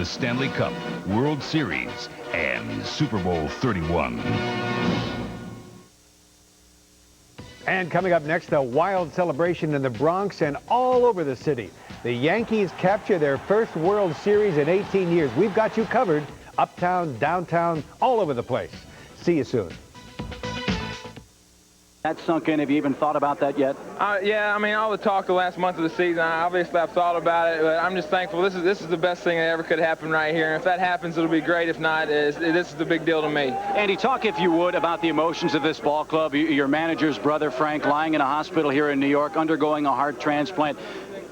the Stanley Cup, World Series, and Super Bowl 31. And coming up next, a wild celebration in the Bronx and all over the city. The Yankees capture their first World Series in 18 years. We've got you covered uptown, downtown, all over the place. See you soon. That sunk in. Have you even thought about that yet? Yeah, I mean, all the talk the last month of the season, obviously I've thought about it, but I'm just thankful. This is the best thing that ever could happen right here. And if that happens, it'll be great. If not, this is the big deal to me. Andy, talk, if you would, about the emotions of this ball club. Your manager's brother, Frank, lying in a hospital here in New York, undergoing a heart transplant.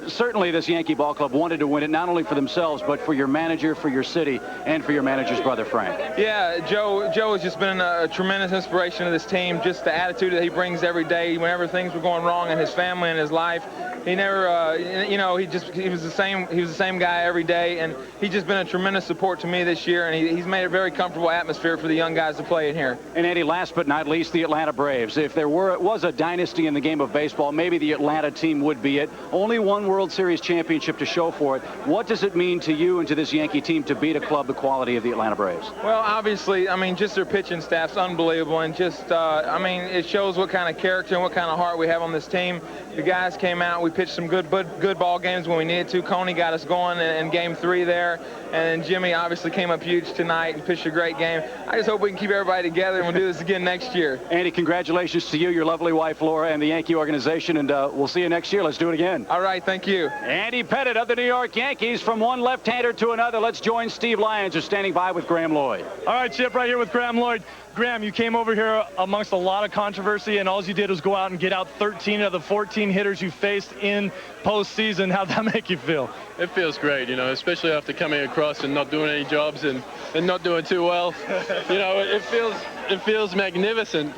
Certainly this Yankee ball club wanted to win it, not only for themselves, but for your manager, for your city, and for your manager's brother, Frank. Yeah, Joe has just been a tremendous inspiration to this team. Just the attitude that he brings every day whenever things were going wrong in his family and his life. He never, he was the same guy every day, and he's just been a tremendous support to me this year, and he's made a very comfortable atmosphere for the young guys to play in here. And Andy, last but not least, the Atlanta Braves. If there was a dynasty in the game of baseball, maybe the Atlanta team would be it. Only one World Series championship to show for it. What does it mean to you and to this Yankee team to beat a club the quality of the Atlanta Braves? Well, obviously, I mean, just their pitching staff's unbelievable, and just, I mean, it shows what kind of character and what kind of heart we have on this team. The guys came out, we pitched some good ball games when we needed to. Coney got us going in game 3 there, and Jimmy obviously came up huge tonight and pitched a great game. I just hope we can keep everybody together, and we'll do this again next year. Andy, congratulations to you, your lovely wife, Laura, and the Yankee organization, and we'll see you next year. Let's do it again. All right, thank you. Andy Pettit of the New York Yankees. From one left-hander to another, let's join Steve Lyons, who's standing by with Graham Lloyd. All right, Chip, right here with Graham Lloyd. Graham, you came over here amongst a lot of controversy, and all you did was go out and get out 13 of the 14 hitters you faced in postseason. How'd that make you feel? It feels great, especially after coming across and not doing any jobs and not doing too well. It feels magnificent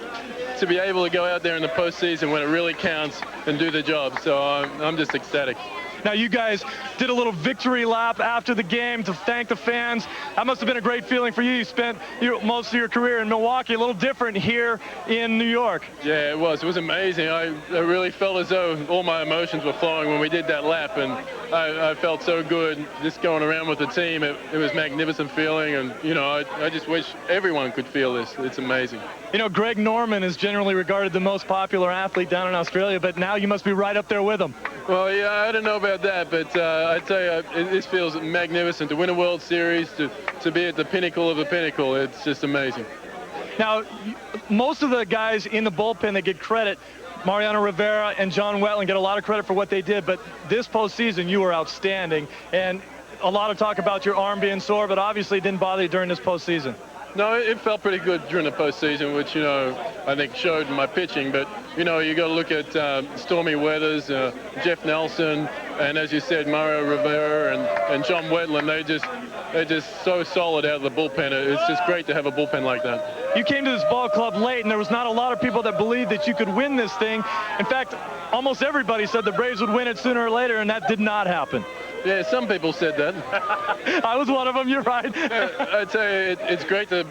to be able to go out there in the postseason when it really counts and do the job. So I'm just ecstatic. Now, you guys did a little victory lap after the game to thank the fans. That must have been a great feeling for you. You spent most of your career in Milwaukee, a little different here in New York. Yeah, it was. It was amazing. I really felt as though all my emotions were flowing when we did that lap, and I felt so good just going around with the team. It was a magnificent feeling, and, I just wish everyone could feel this. It's amazing. Greg Norman is generally regarded the most popular athlete down in Australia, but now you must be right up there with him. Well, yeah, I don't know about that, but I tell you, this feels magnificent. To win a World Series, to be at the pinnacle of the pinnacle, it's just amazing. Now, most of the guys in the bullpen that get credit, Mariano Rivera and John Wetland, get a lot of credit for what they did, but this postseason you were outstanding, and a lot of talk about your arm being sore, but obviously it didn't bother you during this postseason. No, it felt pretty good during the postseason, which, I think showed in my pitching. But, you got to look at Stormy Weathers, Jeff Nelson, and as you said, Mario Rivera and John Wetland. They're just so solid out of the bullpen. It's just great to have a bullpen like that. You came to this ball club late, and there was not a lot of people that believed that you could win this thing. In fact, almost everybody said the Braves would win it sooner or later, and that did not happen. Yeah, some people said that. I was one of them, you're right. I tell you, it's great to,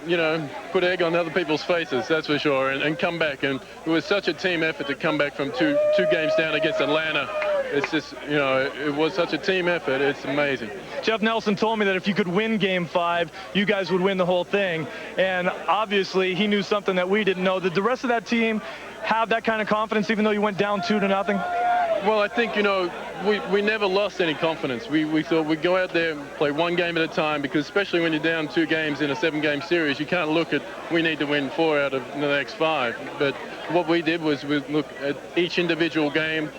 put egg on other people's faces, that's for sure, and come back. And it was such a team effort to come back from two games down against Atlanta. It's just, it was such a team effort. It's amazing. Jeff Nelson told me that if you could win Game 5, you guys would win the whole thing. And obviously, he knew something that we didn't know. Did the rest of that team have that kind of confidence, even though you went down 2-0? Well, I think, we never lost any confidence. We thought we'd go out there and play one game at a time, because especially when you're down 2 games in a 7-game series, you can't look at, we need to win 4 out of the next 5. But what we did was we look at each individual game,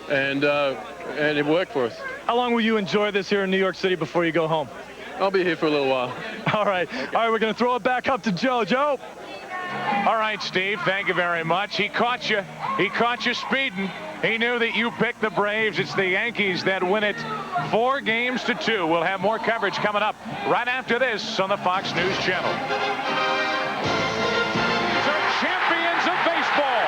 and it worked for us. How long will you enjoy this here in New York City before you go home? I'll be here for a little while. All right. Okay. All right, we're going to throw it back up to Joe. Joe. All right, Steve, thank you very much. He caught you. He caught you speeding. He knew that you picked the Braves. It's the Yankees that win it 4-2. We'll have more coverage coming up right after this on the Fox News Channel. These are champions of baseball.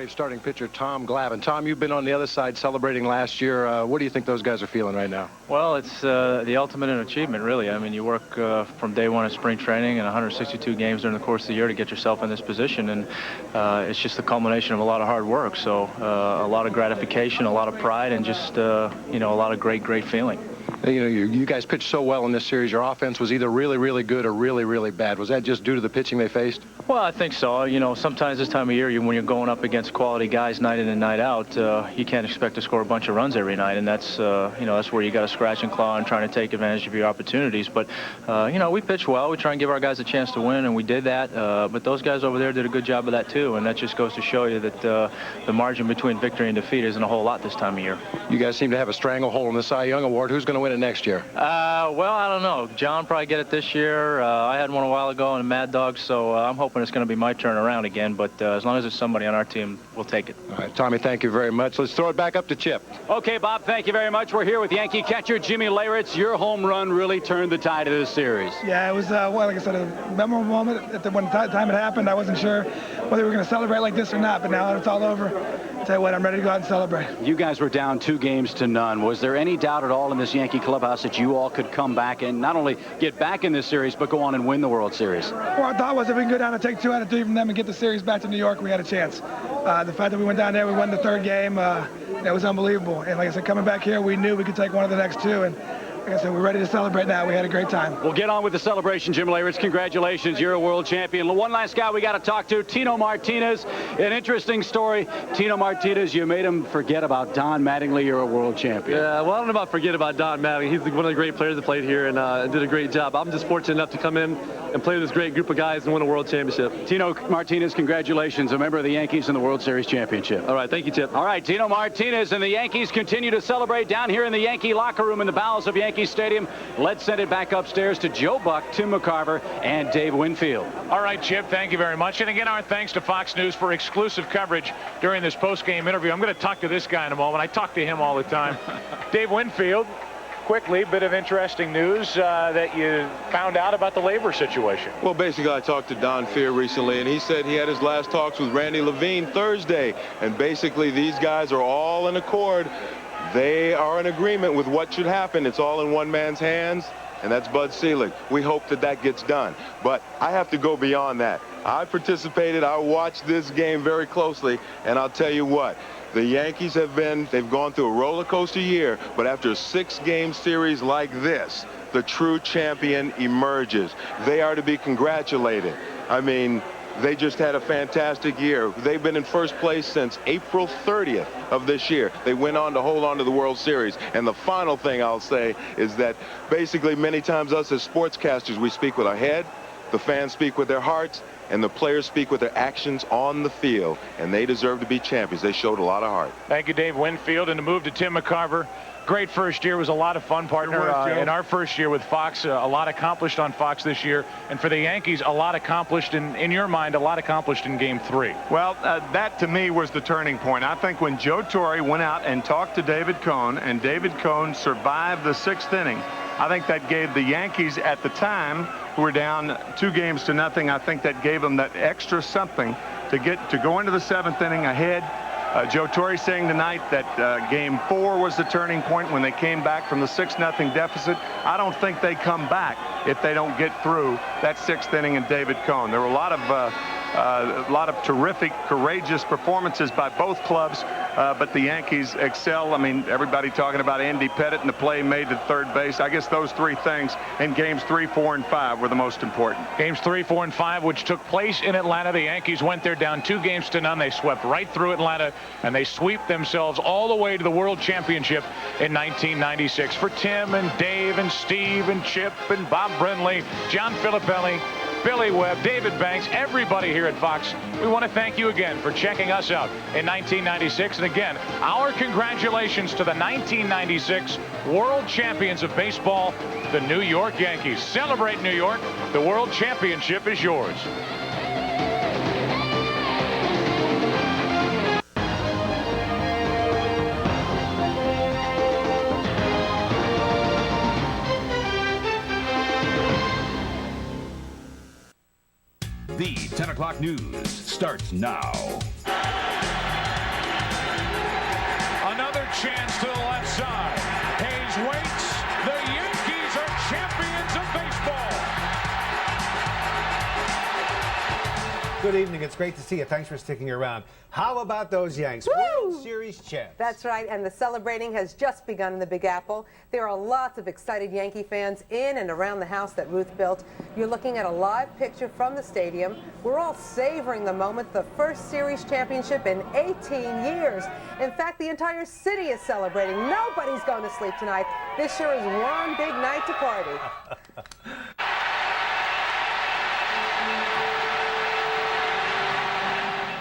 Braves starting pitcher Tom Glavine. Tom, you've been on the other side celebrating last year. What do you think those guys are feeling right now? Well, it's the ultimate in achievement, really. I mean, you work from day one of spring training and 162 games during the course of the year to get yourself in this position, and it's just the culmination of a lot of hard work. So a lot of gratification, a lot of pride, and just a lot of great feeling. You know, you guys pitched so well in this series. Your offense was either really good or really bad. Was that just due to the pitching they faced? Well, I think so. You know, sometimes this time of year, when you're going up against quality guys night in and night out, you can't expect to score a bunch of runs every night, and that's that's where you got to scratch and claw and trying to take advantage of your opportunities. But we pitch well. We try and give our guys a chance to win, and we did that. But those guys over there did a good job of that too, and that just goes to show you that the margin between victory and defeat isn't a whole lot this time of year. You guys seem to have a stranglehold in the Cy Young Award. Who's going to win it next year? Well, I don't know. John probably get it this year. I had one a while ago in a Mad Dog, so I'm hoping it's going to be my turn around again. But as long as it's somebody on our team, we'll take it. All right, Tommy, thank you very much. Let's throw it back up to Chip. Okay, Bob, thank you very much. We're here with Yankee catcher Jimmy Leyritz. Your home run really turned the tide of this series. Yeah, it was, like I said, a memorable moment. When the time it happened, I wasn't sure whether we were going to celebrate like this or not. But now that it's all over, I'll tell you what, I'm ready to go out and celebrate. You guys were down 2-0. Was there any doubt at all in this Yankee clubhouse that you all could come back and not only get back in this series, but go on and win the World Series? Well, our thought was if we can go down and take 2 out of 3 from them and get the series back to New York, we had a chance. The fact that we went down there, we won the 3rd game, that was unbelievable. And like I said, coming back here, we knew we could take one of the next 2. And like I said, we're ready to celebrate now. We had a great time. We'll get on with the celebration, Jim Leyritz. Congratulations. You're a world champion. One last guy we got to talk to, Tino Martinez. An interesting story. Tino Martinez, you made him forget about Don Mattingly. You're a world champion. Yeah, well, I don't know about forget about Don Mattingly. He's one of the great players that played here and did a great job. I'm just fortunate enough to come in and play with this great group of guys and win a world championship. Tino Martinez, congratulations. A member of the Yankees in the World Series championship. All right, thank you, Chip. All right, Tino Martinez and the Yankees continue to celebrate down here in the Yankee locker room in the bowels of Yankee Stadium. Let's send it back upstairs to Joe Buck, Tim McCarver, and Dave Winfield. All right, Chip, thank you very much. And again, our thanks to Fox News for exclusive coverage during this post-game interview. I'm going to talk to this guy in a moment. I talk to him all the time. Dave Winfield, quickly, bit of interesting news that you found out about the labor situation. Well, basically, I talked to Don Fear recently, and he said he had his last talks with Randy Levine Thursday. And basically, these guys are all in accord. They are in agreement with what should happen. It's all in one man's hands, and that's Bud Selig. We hope that that gets done. But I have to go beyond that. I participated. I watched this game very closely, and I'll tell you what. The Yankees they've gone through a roller coaster year, but after a 6-game series like this, the true champion emerges. They are to be congratulated. I mean, they just had a fantastic year. They've been in first place since April 30th of this year. They went on to hold on to the World Series. And the final thing I'll say is that basically many times us as sportscasters, we speak with our head, the fans speak with their hearts, and the players speak with their actions on the field. And they deserve to be champions. They showed a lot of heart. Thank you, Dave Winfield. And to move to Tim McCarver. Great first year. Was a lot of fun, partner. In our first year with Fox, a lot accomplished on Fox this year. And for the Yankees, a lot accomplished, in your mind, a lot accomplished in Game 3. Well, that to me was the turning point. I think when Joe Torre went out and talked to David Cone, and David Cone survived the 6th inning, I think that gave the Yankees at the time, who were down 2-0, I think that gave them that extra something to go into the 7th inning ahead. Joe Torre saying tonight that Game 4 was the turning point when they came back from the 6-0 deficit. I don't think they come back if they don't get through that 6th inning and David Cone. There were a lot of terrific, courageous performances by both clubs, but the Yankees excel. I mean, everybody talking about Andy Pettitte and the play made to third base. I guess those 3 things in Games 3, 4, and 5 were the most important. Games 3, 4, and 5, which took place in Atlanta. The Yankees went there down 2-0. They swept right through Atlanta, and they sweep themselves all the way to the World Championship in 1996. For Tim and Dave and Steve and Chip and Bob Brenly, John Filippelli, Billy Webb, David Banks, everybody here at Fox, we want to thank you again for checking us out in 1996. And again, our congratulations to the 1996 World Champions of Baseball, the New York Yankees. Celebrate, New York. The World Championship is yours. The 10 o'clock news starts now. chance to the left side. Hayes waits. The Yankees are champions of baseball. Good evening. It's great to see you. Thanks for sticking around. How about those Yanks? World Series champs. That's right, and the celebrating has just begun in the Big Apple. There are lots of excited Yankee fans in and around the house that Ruth built. You're looking at a live picture from the stadium. We're all savoring the moment, the first series championship in 18 years. In fact, the entire city is celebrating. Nobody's going to sleep tonight. This sure is one big night to party.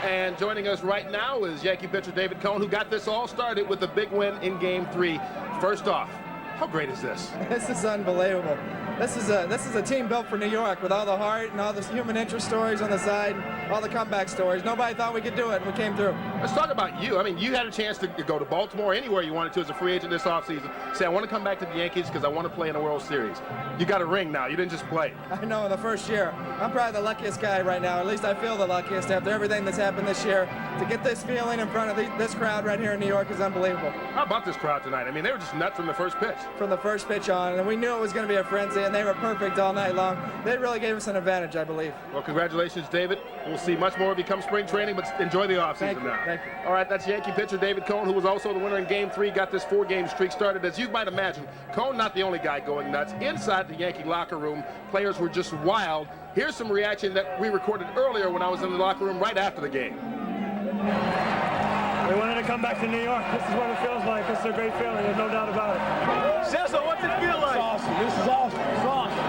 And joining us right now is Yankee pitcher David Cone, who got this all started with a big win in Game 3. First off, how great is this? This is unbelievable. This is a team built for New York with all the heart and all the human interest stories on the side, all the comeback stories. Nobody thought we could do it, and we came through. Let's talk about you. I mean, you had a chance to go to Baltimore, anywhere you wanted to as a free agent this offseason. Say, I want to come back to the Yankees because I want to play in a World Series. You got a ring now. You didn't just play. I know, the first year. I'm probably the luckiest guy right now. At least I feel the luckiest after everything that's happened this year. To get this feeling in front of this crowd right here in New York is unbelievable. How about this crowd tonight? I mean, they were just nuts from the first pitch. From the first pitch on, and we knew it was going to be a frenzy, and they were perfect all night long. They really gave us an advantage, I believe. Well, congratulations, David. We'll see much more become spring training, but enjoy the offseason now. Thank you. All right, that's Yankee pitcher David Cone, who was also the winner in Game 3, got this 4-game streak started. As you might imagine, Cone not the only guy going nuts. Inside the Yankee locker room, players were just wild. Here's some reaction that we recorded earlier when I was in the locker room right after the game. We wanted to come back to New York. This is what it feels like. This is a great feeling. There's no doubt about it. Cecil, what's it feel like? It's awesome. This is awesome. It's awesome.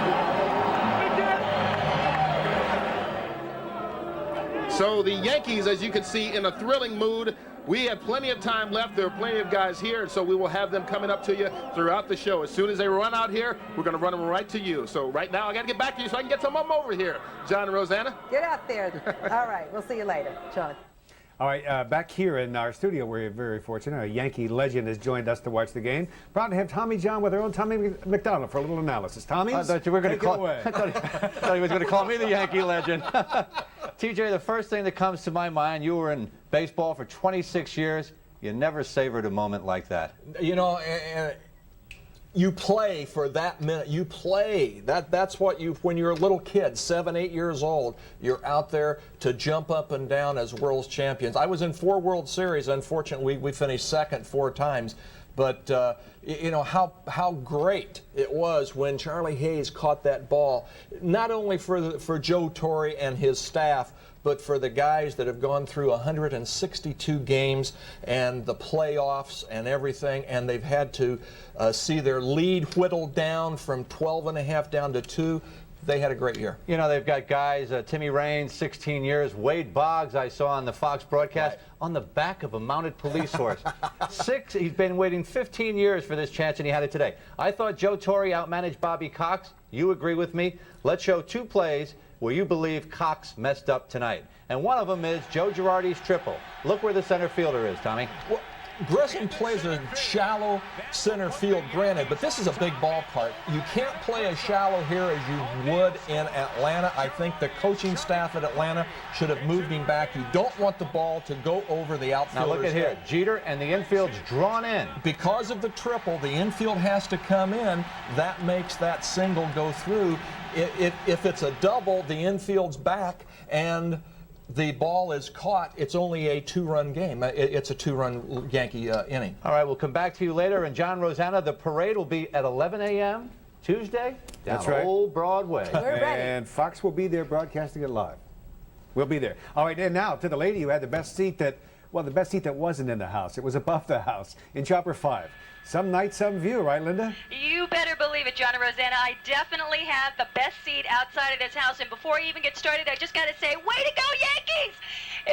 So the Yankees, as you can see, in a thrilling mood. We have plenty of time left. There are plenty of guys here, and so we will have them coming up to you throughout the show. As soon as they run out here, we're going to run them right to you. So right now, I got to get back to you so I can get some of them over here. John and Rosanna. Get out there. All right, we'll see you later. John. All right, back here in our studio, we're very fortunate. A Yankee legend has joined us to watch the game. Proud to have Tommy John with our own Tommy McDonald for a little analysis. Tommy, I thought you were going to call. I thought he was going to call me the Yankee legend. TJ, the first thing that comes to my mind, you were in baseball for 26 years. You never savored a moment like that. You know, you play for that minute. You play. That's what you, when you're a little kid, 7, 8 years old, you're out there to jump up and down as world champions. I was in 4 World Series. Unfortunately, we finished second 4 times. But you know how great it was when Charlie Hayes caught that ball, not only for Joe Torre and his staff, but for the guys that have gone through 162 games and the playoffs and everything, and they've had to see their lead whittled down from 12.5 down to 2. They had a great year. You know, they've got guys, Timmy Raines, 16 years, Wade Boggs, I saw on the Fox broadcast, on the back of a mounted police horse. He's been waiting 15 years for this chance, and he had it today. I thought Joe Torre outmanaged Bobby Cox. You agree with me? Let's show 2 plays where you believe Cox messed up tonight. And one of them is Joe Girardi's triple. Look where the center fielder is, Tommy. Well, Grissom plays a shallow center field, granted, but this is a big ballpark. You can't play as shallow here as you would in Atlanta. I think the coaching staff at Atlanta should have moved him back. You don't want the ball to go over the outfielder's Now look at here, Jeter, and the infield's drawn in. Because of the triple, the infield has to come in. That makes that single go through. If it's a double, the infield's back, and the ball is caught, it's only a 2-run game. It's a 2-run Yankee inning. All right, we'll come back to you later. And John, Rosanna, the parade will be at 11 a.m. Tuesday. That's right. Old Broadway. We're ready. And Fox will be there broadcasting it live. We'll be there. All right, and now to the lady who had the best seat that, well, the best seat that wasn't in the house. It was above the house in Chopper 5. Some night, some view, right, Linda? You better believe it, John and Rosanna. I definitely have the best seat outside of this house. And before I even get started, I just got to say, way to go, Yankees!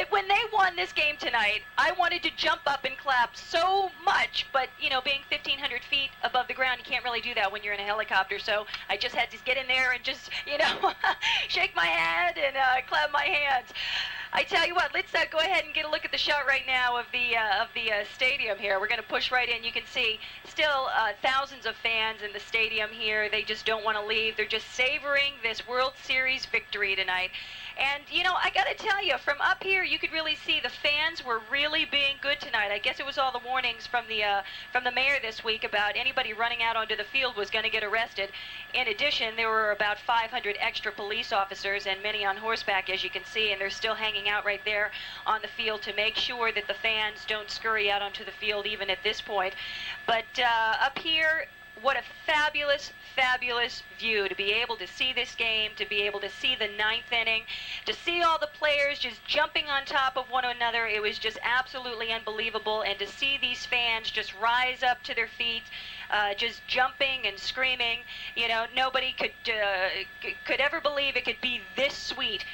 When they won this game tonight, I wanted to jump up and clap so much. But, you know, being 1,500 feet above the ground, you can't really do that when you're in a helicopter. So I just had to get in there and just, you know, shake my head and clap my hands. I tell you what, let's go ahead and get a look at the shot right now of the stadium here. We're going to push right in. You can see still thousands of fans in the stadium here. They just don't want to leave. They're just savoring this World Series victory tonight. And, you know, I got to tell you, from up here, you could really see the fans were really being good tonight. I guess it was all the warnings from the mayor this week about anybody running out onto the field was going to get arrested. In addition, there were about 500 extra police officers and many on horseback, as you can see, and they're still hanging out right there on the field to make sure that the fans don't scurry out onto the field even at this point. But up here, what a fabulous, fabulous view to be able to see this game, to be able to see the ninth inning, to see all the players just jumping on top of one another. It was just absolutely unbelievable. And to see these fans just rise up to their feet, just jumping and screaming. You know, nobody could ever believe it could be this sweet.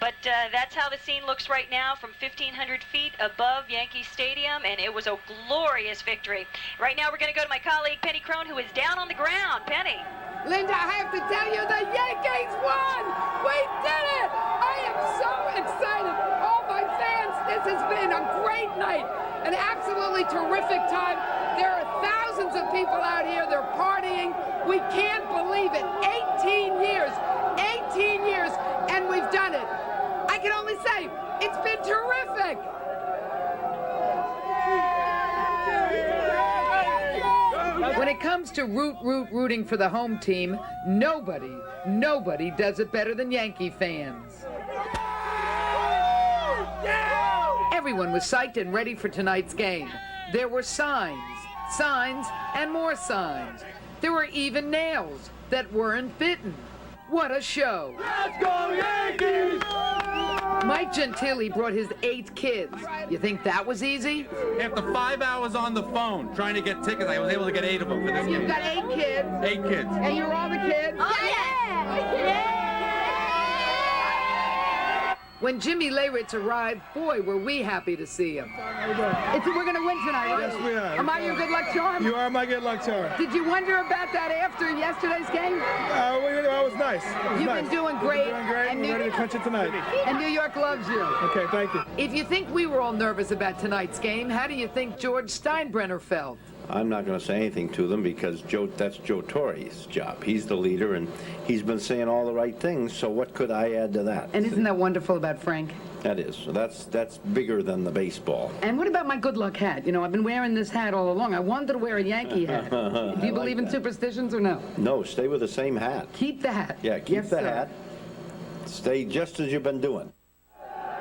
But that's how the scene looks right now from 1,500 feet above Yankee Stadium, and it was a glorious victory. Right now we're going to go to my colleague Penny Crone, who is down on the ground. Penny. Linda, I have to tell you, the Yankees won! We did it! I am so excited. All my fans, this has been a great night, an absolutely terrific time. There are thousands of people out here. They're partying. We can't believe it. 18 years, and we've done it. I can only say, it's been terrific. When it comes to rooting for the home team, nobody does it better than Yankee fans. Everyone was psyched and ready for tonight's game. There were signs, and more signs. There were even nails that weren't bitten. What a show. Let's go Yankees! Mike Gentile brought his 8 kids. You think that was easy? After 5 hours on the phone trying to get tickets, I was able to get 8 of them for this game. You've got 8 kids? 8 kids. And you're all the kids? Oh, yeah! When Jimmy Leyritz arrived, boy, were we happy to see him. We're going to win tonight, right? Yes, we are. Am I your good luck charm? You are my good luck charm. Did you wonder about that after yesterday's game? It was nice. You've been doing great. And we're ready to clinch it tonight. And New York loves you. Okay, thank you. If you think we were all nervous about tonight's game, how do you think George Steinbrenner felt? I'm not going to say anything to them because that's Joe Torre's job. He's the leader, and he's been saying all the right things, so what could I add to that? And isn't that wonderful about Frank? That is. So that's bigger than the baseball. And what about my good luck hat? You know, I've been wearing this hat all along. I wanted to wear a Yankee hat. Do you believe in superstitions or no? No, stay with the same hat. Keep the hat. Yeah, keep the hat. Stay just as you've been doing.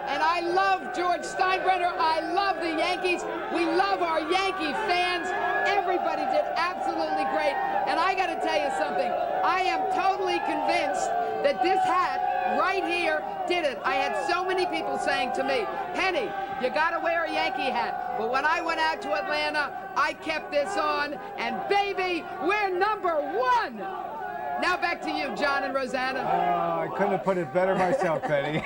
And I love George Steinbrenner. I love the Yankees. We love our Yankee fans. Everybody did absolutely great. And I got to tell you something. I am totally convinced that this hat right here did it. I had so many people saying to me, Penny, you got to wear a Yankee hat. But when I went out to Atlanta, I kept this on. And baby, we're #1. Now back to you, John and Rosanna. Oh, I couldn't have put it better myself, Penny.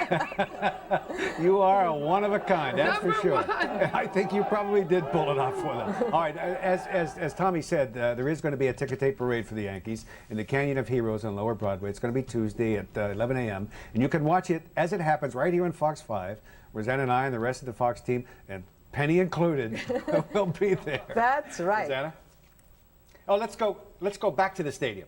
You are a one of a kind, that's for sure. I think you probably did pull it off for them. All right, as Tommy said, there is going to be a ticker tape parade for the Yankees in the Canyon of Heroes on Lower Broadway. It's going to be Tuesday at 11 a.m. And you can watch it as it happens right here on Fox 5. Rosanna and I and the rest of the Fox team, and Penny included, will be there. That's right. Rosanna? Oh, let's go back to the stadium.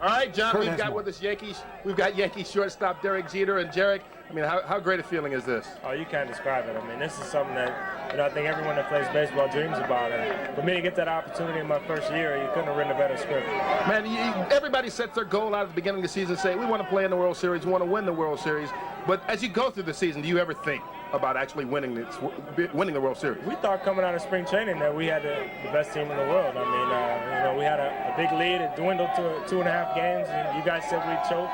All right, John, Kurt we've got more. with us Yankees. We've got Yankees shortstop Derek Jeter and Jarek. I mean, how great a feeling is this? Oh, you can't describe it. I mean, this is something that, you know, I think everyone that plays baseball dreams about. And for me to get that opportunity in my first year, you couldn't have written a better script. Man, everybody sets their goal out at the beginning of the season, say, we want to play in the World Series, we want to win the World Series. But as you go through the season, do you ever think about actually winning the World Series? We thought coming out of spring training that we had the best team in the world. I mean, you know, we had a big lead. It dwindled to 2.5 games, and you guys said we'd choke.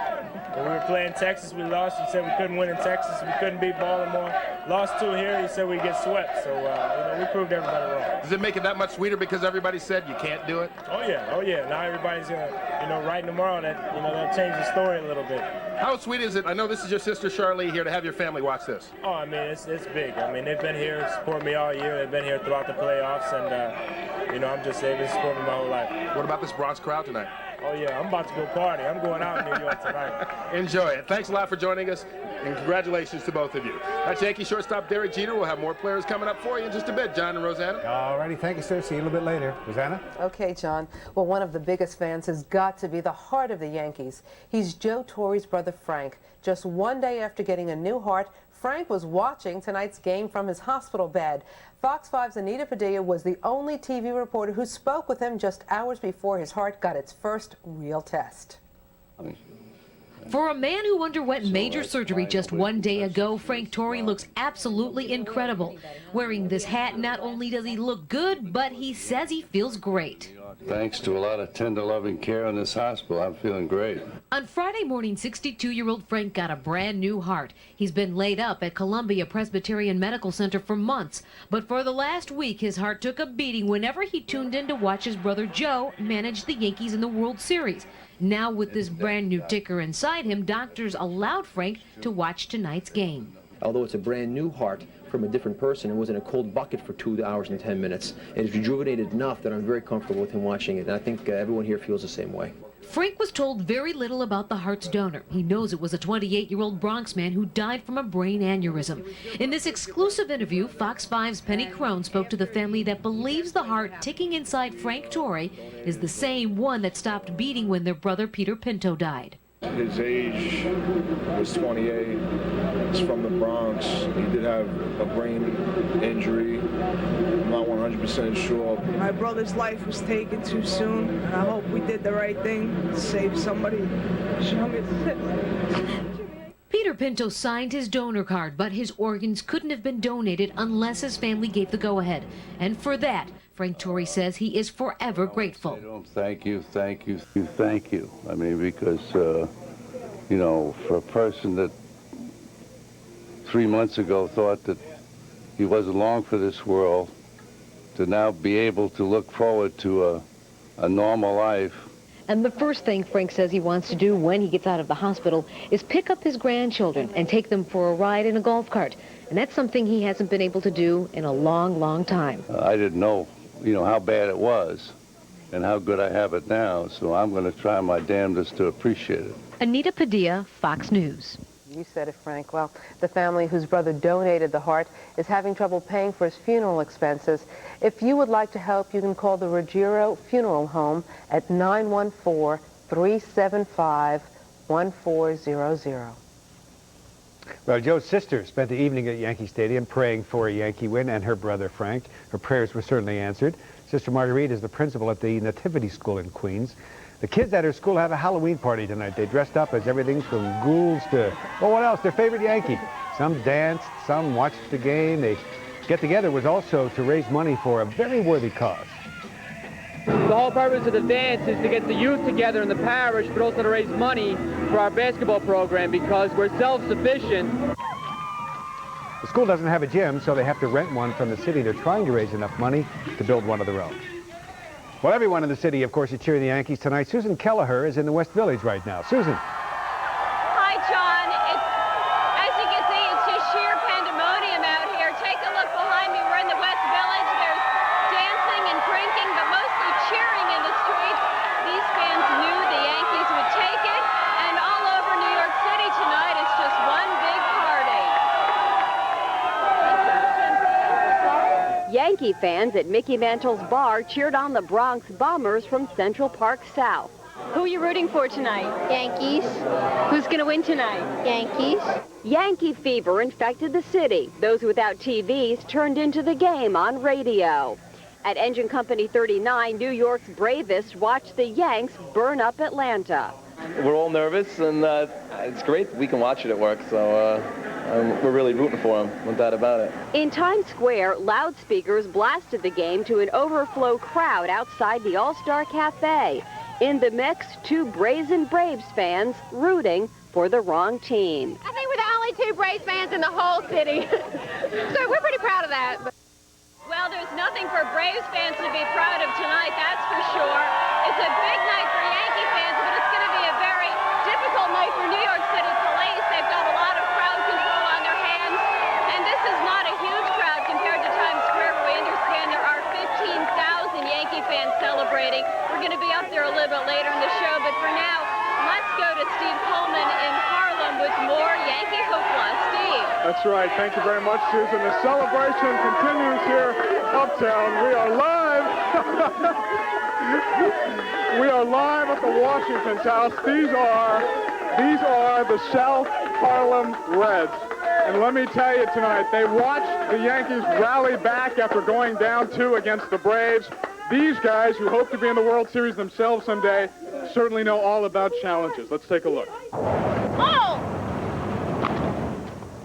When we were playing Texas, we lost. You said we couldn't win in Texas. We couldn't beat Baltimore. Lost 2 here. You said we'd get swept. So, you know, we proved everybody wrong. Does it make it that much sweeter because everybody said you can't do it? Oh, yeah. Oh, yeah. Now everybody's, you know, writing tomorrow that, you know, they'll change the story a little bit. How sweet is it? I know this is your sister Charlie here to have your family watch this. Oh, I mean, it's big. I mean, they've been here, support me all year. They've been here throughout the playoffs, and, you know, I'm just able to support me my whole life. What about this Bronx crowd tonight? Oh, yeah, I'm about to go party. I'm going out in New York tonight. Enjoy it. Thanks a lot for joining us, and congratulations to both of you. That's Yankee shortstop Derek Jeter. We'll have more players coming up for you in just a bit, John and Rosanna. All righty, thank you, sir. See you a little bit later. Rosanna? Okay, John. Well, one of the biggest fans has got to be the heart of the Yankees. He's Joe Torre's brother, Frank. Just one day after getting a new heart, Frank was watching tonight's game from his hospital bed. Fox 5's Anita Padilla was the only TV reporter who spoke with him just hours before his heart got its first real test. For a man who underwent major surgery just one day ago, Frank Torre looks absolutely incredible. Wearing this hat, not only does he look good, but he says he feels great. Thanks to a lot of tender, loving care in this hospital, I'm feeling great. On Friday morning, 62-year-old Frank got a brand new heart. He's been laid up at Columbia Presbyterian Medical Center for months. But for the last week, his heart took a beating whenever he tuned in to watch his brother Joe manage the Yankees in the World Series. Now with this brand new ticker inside him, doctors allowed Frank to watch tonight's game. Although it's a brand new heart from a different person, it was in a cold bucket for 2 hours and 10 minutes. And it's rejuvenated enough that I'm very comfortable with him watching it. And I think everyone here feels the same way. Frank was told very little about the heart's donor. He knows it was a 28-year-old Bronx man who died from a brain aneurysm. In this exclusive interview, Fox 5's Penny Crone spoke to the family that believes the heart ticking inside Frank Torre is the same one that stopped beating when their brother Peter Pinto died. His age was 28. He's from the Bronx. He did have a brain injury. I'm not 100% sure. My brother's life was taken too soon, and I hope we did the right thing to save somebody. Peter Pinto signed his donor card, but his organs couldn't have been donated unless his family gave the go-ahead. And for that, Frank Torre says he is forever grateful. Thank you, thank you, thank you. I mean, because, you know, for a person that 3 months ago thought that he wasn't long for this world, to now be able to look forward to a normal life. And the first thing Frank says he wants to do when he gets out of the hospital is pick up his grandchildren and take them for a ride in a golf cart. And that's something he hasn't been able to do in a long, long time. I didn't know, you know, how bad it was and how good I have it now, so I'm going to try my damnedest to appreciate it. Anita Padilla, Fox News. You said it, Frank. Well, the family whose brother donated the heart is having trouble paying for his funeral expenses. If you would like to help, you can call the Ruggiero Funeral Home at 914-375-1400. Well, Joe's sister spent the evening at Yankee Stadium praying for a Yankee win, and her brother Frank. Her prayers were certainly answered. Sister Marguerite is the principal at the Nativity School in Queens. The kids at her school have a Halloween party tonight. They dressed up as everything from ghouls to, well, what else? Their favorite Yankee. Some danced, some watched the game. They get together was also to raise money for a very worthy cause. The whole purpose of the dance is to get the youth together in the parish, but also to raise money for our basketball program because we're self-sufficient. The school doesn't have a gym, so they have to rent one from the city. They're trying to raise enough money to build one of their own. Well, everyone in the city, of course, is cheering the Yankees tonight. Susan Kelleher is in the West Village right now. Susan. Hi, John. As you can see, it's just sheer pandemonium out here. Take a look behind me. We're in the West Village. There's dancing and drinking, but mostly cheering in the streets. These fans knew the Yankees would take it, and all over New York City tonight, it's just one big party. Yankee fans at Mickey Mantle's bar cheered on the Bronx Bombers from Central Park South. Who are you rooting for tonight? Yankees. Who's going to win tonight? Yankees. Yankee fever infected the city. Those without TVs turned into the game on radio. At Engine Company 39, New York's bravest watched the Yanks burn up Atlanta. We're all nervous, and it's great we can watch it at work, so we're really rooting for them, no doubt about it. In Times Square, loudspeakers blasted the game to an overflow crowd outside the All-Star Cafe. In the mix, two brazen Braves fans rooting for the wrong team. I think we're the only two Braves fans in the whole city. So we're pretty proud of that. Well, there's nothing for Braves fans to be proud of tonight, that's for sure. It's a big night for Yankee fans, but it's going to be a very difficult night for New York City Police. They've got a lot of crowd control on their hands, and this is not a huge crowd compared to Times Square, where we understand there are 15,000 Yankee fans celebrating. We're going to be up there a little bit later in the show, That's right. Thank you very much, Susan. The celebration continues here uptown. We are live. We are live at the Washington's house. These are the South Harlem Reds. And let me tell you tonight, they watched the Yankees rally back after going down 2 against the Braves. These guys, who hope to be in the World Series themselves someday, certainly know all about challenges. Let's take a look.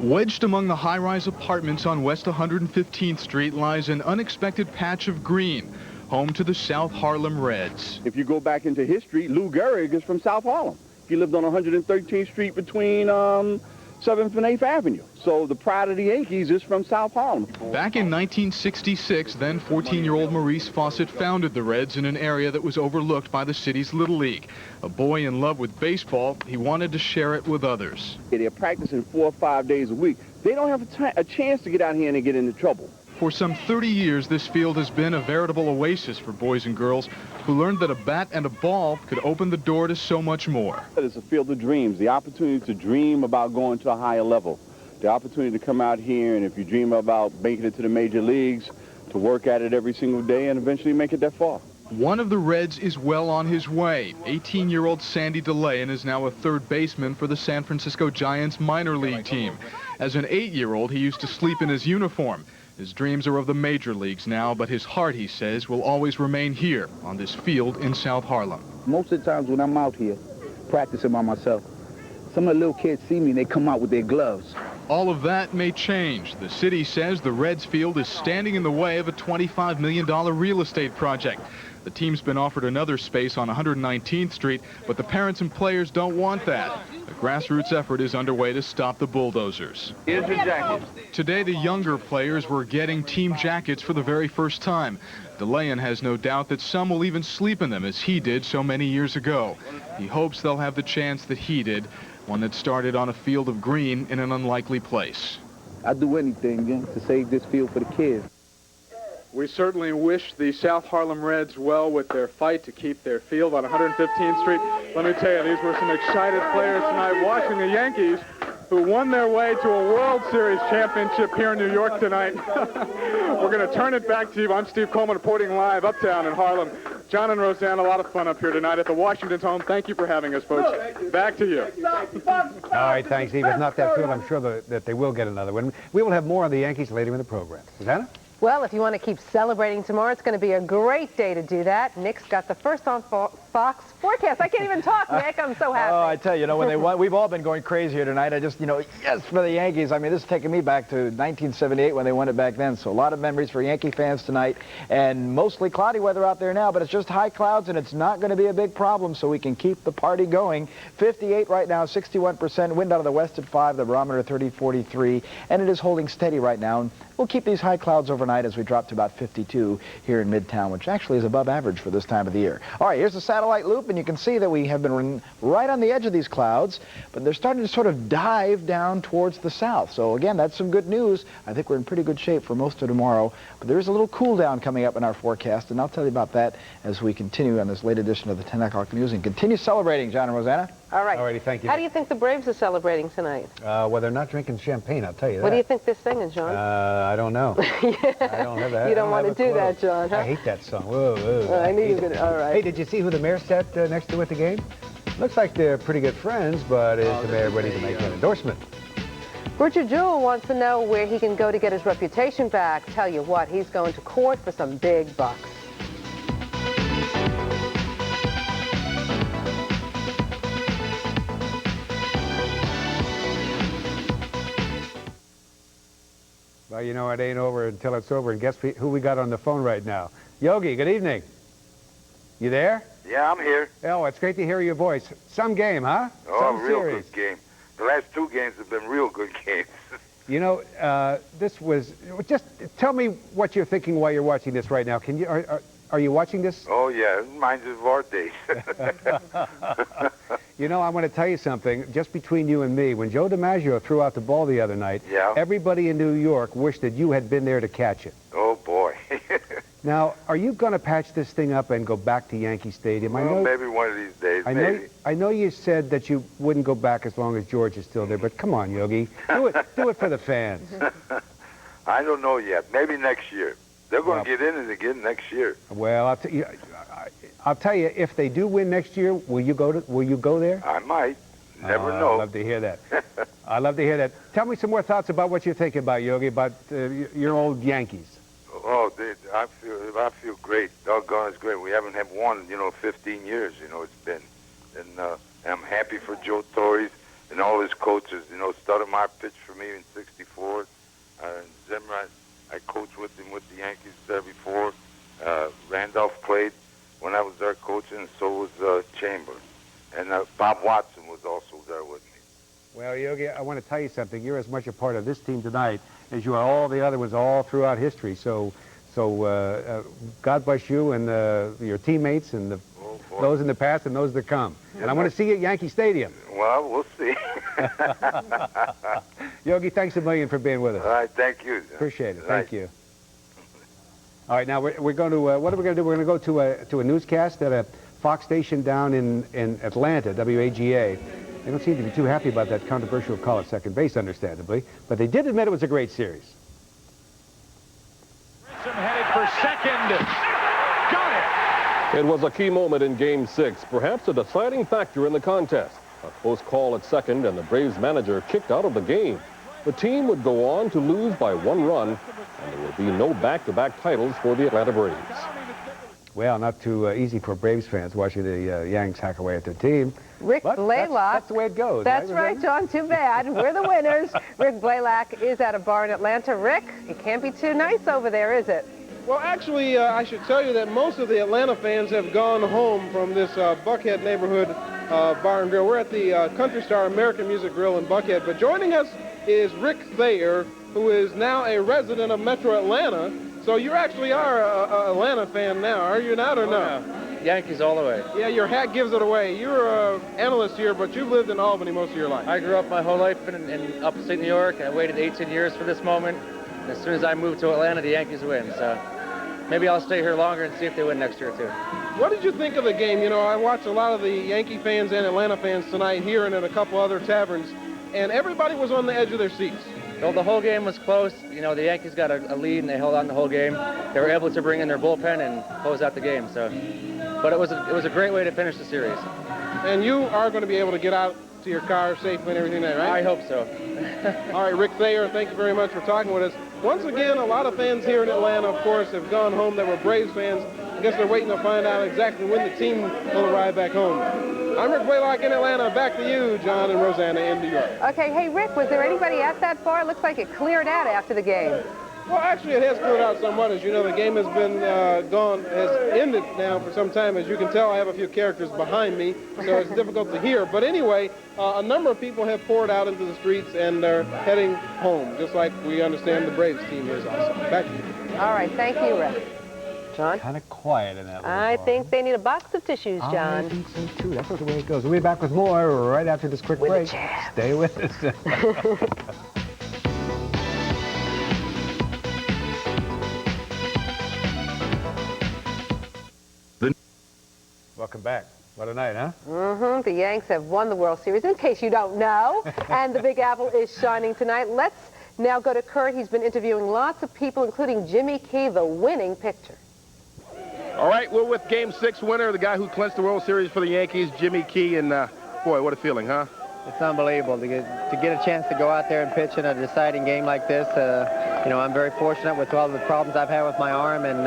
Wedged among the high-rise apartments on West 115th Street lies an unexpected patch of green, home to the South Harlem Reds. If you go back into history, Lou Gehrig is from South Harlem. He lived on 113th Street between 7th and 8th Avenue. So the pride of the Yankees is from South Harlem. Back in 1966, then 14-year-old Maurice Fawcett founded the Reds in an area that was overlooked by the city's Little League. A boy in love with baseball, he wanted to share it with others. They're practicing 4 or 5 days a week. They don't have a chance to get out here and get into trouble. For some 30 years, this field has been a veritable oasis for boys and girls who learned that a bat and a ball could open the door to so much more. It's a field of dreams, the opportunity to dream about going to a higher level, the opportunity to come out here, and if you dream about making it to the major leagues, to work at it every single day and eventually make it that far. One of the Reds is well on his way. 18-year-old Sandy DeLeon is now a third baseman for the San Francisco Giants minor league team. As an 8-year-old, he used to sleep in his uniform. His dreams are of the major leagues now, but his heart, he says, will always remain here on this field in South Harlem. Most of the times when I'm out here practicing by myself, some of the little kids see me and they come out with their gloves. All of that may change. The city says the Reds field is standing in the way of a $25 million real estate project. The team's been offered another space on 119th Street, but the parents and players don't want that. A grassroots effort is underway to stop the bulldozers. Here's your jacket. Today, the younger players were getting team jackets for the very first time. DeLeon has no doubt that some will even sleep in them, as he did so many years ago. He hopes they'll have the chance that he did, one that started on a field of green in an unlikely place. I'd do anything to save this field for the kids. We certainly wish the South Harlem Reds well with their fight to keep their field on 115th Street. Let me tell you, these were some excited players tonight watching the Yankees, who won their way to a World Series championship here in New York tonight. We're going to turn it back to you. I'm Steve Coleman reporting live uptown in Harlem. John and Rosanna, a lot of fun up here tonight at the Washington's home. Thank you for having us, folks. Back to you. All right, thanks, Steve. If not that field, I'm sure that they will get another one. We will have more on the Yankees later in the program. Rosanna? Well, if you want to keep celebrating tomorrow, it's going to be a great day to do that. Nick's got the first on Fox forecast. I can't even talk, Nick. I'm so happy. Oh, I tell you, when they won, we've all been going crazy here tonight. I just, yes, for the Yankees. I mean, this is taking me back to 1978 when they won it back then. So a lot of memories for Yankee fans tonight. And mostly cloudy weather out there now, but it's just high clouds, and it's not going to be a big problem, so we can keep the party going. 58 right now, 61%. Wind out of the west at 5, the barometer 30-43. And it is holding steady right now. And we'll keep these high clouds overnight as we drop to about 52 here in Midtown, which actually is above average for this time of the year. All right, here's the satellite loop, and you can see that we have been right on the edge of these clouds, but they're starting to sort of dive down towards the south. So again, that's some good news. I think we're in pretty good shape for most of tomorrow, but there is a little cool down coming up in our forecast, and I'll tell you about that as we continue on this late edition of the 10 o'clock news and continue celebrating, John and Rosanna. All right. All righty, thank you. How do you think the Braves are celebrating tonight? Well, they're not drinking champagne, I'll tell you that. What do you think they're singing, John? I don't know. I don't have that. You don't want to do that, John, huh? I hate that song. Whoa, whoa. I knew you were going to. All right. Hey, did you see who the mayor sat next to at the game? Looks like they're pretty good friends, but is the mayor ready to make an endorsement? Richard Jewell wants to know where he can go to get his reputation back. Tell you what, he's going to court for some big bucks. Well, it ain't over until it's over. And guess who we got on the phone right now? Yogi, good evening. You there? Yeah, I'm here. Oh, it's great to hear your voice. Some game, huh? Oh, Some real series. good game. The last 2 games have been real good games. This was... Just tell me what you're thinking while you're watching this right now. Can you... Are you watching this? Oh, yeah. It reminds us of our days. I want to tell you something. Just between you and me, when Joe DiMaggio threw out the ball the other night, yeah. Everybody in New York wished that you had been there to catch it. Oh, boy. Now, are you going to patch this thing up and go back to Yankee Stadium? Well, maybe one of these days, maybe. I know you said that you wouldn't go back as long as George is still there, but come on, Yogi. Do it for the fans. I don't know yet. Maybe next year. They're going to get in it again next year. Well, I'll tell you, if they do win next year, will you go there? I might. Never know. I'd love to hear that. I'd love to hear that. Tell me some more thoughts about what you're thinking about, Yogi, about your old Yankees. Oh, I feel great. Doggone, it's great. We haven't had one, 15 years. It's been, and I'm happy for Joe Torre and all his coaches. Stoudemire pitched for me in '64. Zimmer, I coached with him with the Yankees before. Randolph played when I was their coach, and so was Chambers. And Bob Watson was also there with me. Well, Yogi, I want to tell you something. You're as much a part of this team tonight as you are all the other ones all throughout history. So God bless you and your teammates and those in the past and those that come. And I want to see you at Yankee Stadium. Well, we'll see. Yogi, thanks a million for being with us. All right, thank you. Appreciate it. Thank you. All right, now we're going to, what are we going to do? We're going to go to a newscast at a Fox station down in Atlanta, WAGA. They don't seem to be too happy about that controversial call at second base, understandably, but they did admit it was a great series. Headed for second. Got it! It was a key moment in Game 6, perhaps a deciding factor in the contest. A close call at second, and the Braves manager kicked out of the game. The team would go on to lose by 1 run, and there would be no back-to-back titles for the Atlanta Braves. Well, not too easy for Braves fans watching the Yanks hack away at their team. Rick Blaylock. That's the way it goes. That's right, John. Too bad. We're the winners. Rick Blaylock is at a bar in Atlanta. Rick, it can't be too nice over there, is it? Well, actually, I should tell you that most of the Atlanta fans have gone home from this Buckhead neighborhood bar and grill. We're at the Country Star American Music Grill in Buckhead. But joining us is Rick Thayer, who is now a resident of Metro Atlanta. So you actually are a Atlanta fan now, are you not, or no? Yeah. Yankees all the way. Yeah, your hat gives it away. You're an analyst here, but you've lived in Albany most of your life. I grew up my whole life in upstate New York. I waited 18 years for this moment. And as soon as I moved to Atlanta, the Yankees win. So maybe I'll stay here longer and see if they win next year, too. What did you think of the game? I watched a lot of the Yankee fans and Atlanta fans tonight here and at a couple other taverns, and everybody was on the edge of their seats. Well, the whole game was close. The Yankees got a lead, and they held on the whole game. They were able to bring in their bullpen and close out the game. But it was a great way to finish the series. And you are going to be able to get out to your car safely and everything there, right? I hope so. All right, Rick Thayer, thank you very much for talking with us. Once again, a lot of fans here in Atlanta, of course, have gone home that were Braves fans. I guess they're waiting to find out exactly when the team will arrive back home. I'm Rick Blaylock in Atlanta. Back to you, John and Rosanna in New York. Okay, hey, Rick, was there anybody at that bar? It looks like it cleared out after the game. Well, actually, it has cleared out somewhat. As you know, the game has been has ended now for some time. As you can tell, I have a few characters behind me, so it's difficult to hear. But anyway, a number of people have poured out into the streets, and they're heading home, just like we understand the Braves team is also. Back to you. All right, thank you, Rick. John? Kind of quiet in that little I bar. think they need a box of tissues, John. I think so, too. That's the way it goes. We'll be back with more right after this quick break. Stay with us. Welcome back. What a night, huh? Mm-hmm. The Yanks have won the World Series, in case you don't know. And the Big Apple is shining tonight. Let's now go to Kurt. He's been interviewing lots of people, including Jimmy Key, the winning pitcher. All right, we're with Game 6 winner, the guy who clinched the World Series for the Yankees, Jimmy Key. And, boy, what a feeling, huh? It's unbelievable to get a chance to go out there and pitch in a deciding game like this. I'm very fortunate with all the problems I've had with my arm, and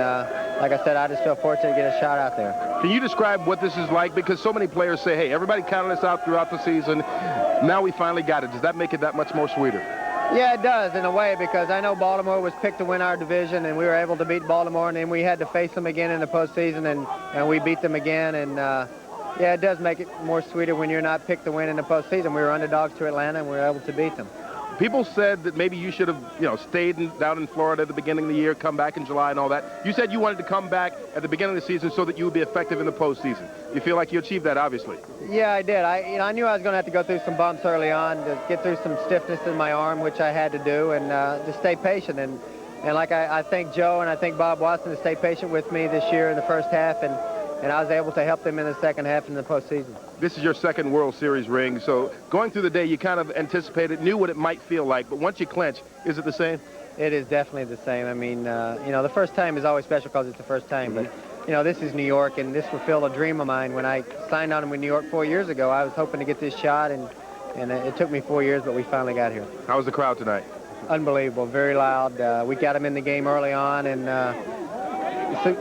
like I said, I just feel fortunate to get a shot out there. Can you describe what this is like? Because so many players say, hey, everybody counted us out throughout the season. Now we finally got it. Does that make it that much more sweeter? Yeah, it does, in a way, because I know Baltimore was picked to win our division, and we were able to beat Baltimore, and then we had to face them again in the postseason, and we beat them again, and yeah, it does make it more sweeter when you're not picked to win in the postseason. We were underdogs to Atlanta, and we were able to beat them. People said that maybe you should have, stayed down in Florida at the beginning of the year, come back in July and all that. You said you wanted to come back at the beginning of the season so that you would be effective in the postseason. You feel like you achieved that, obviously. Yeah, I did. I knew I was going to have to go through some bumps early on to get through some stiffness in my arm, which I had to do, and to stay patient. And like I thank Joe and I thank Bob Watson to stay patient with me this year in the first half, and I was able to help them in the second half in the postseason. This is your second World Series ring, so going through the day, you kind of anticipated, knew what it might feel like, but once you clinch, is it the same? It is definitely the same. I mean, you know, the first time is always special because it's the first time, but, you know, this is New York, and this fulfilled a dream of mine. When I signed on with New York 4 years ago, I was hoping to get this shot, and it took me 4 years, but we finally got here. How was the crowd tonight? Unbelievable, very loud. We got them in the game early on, and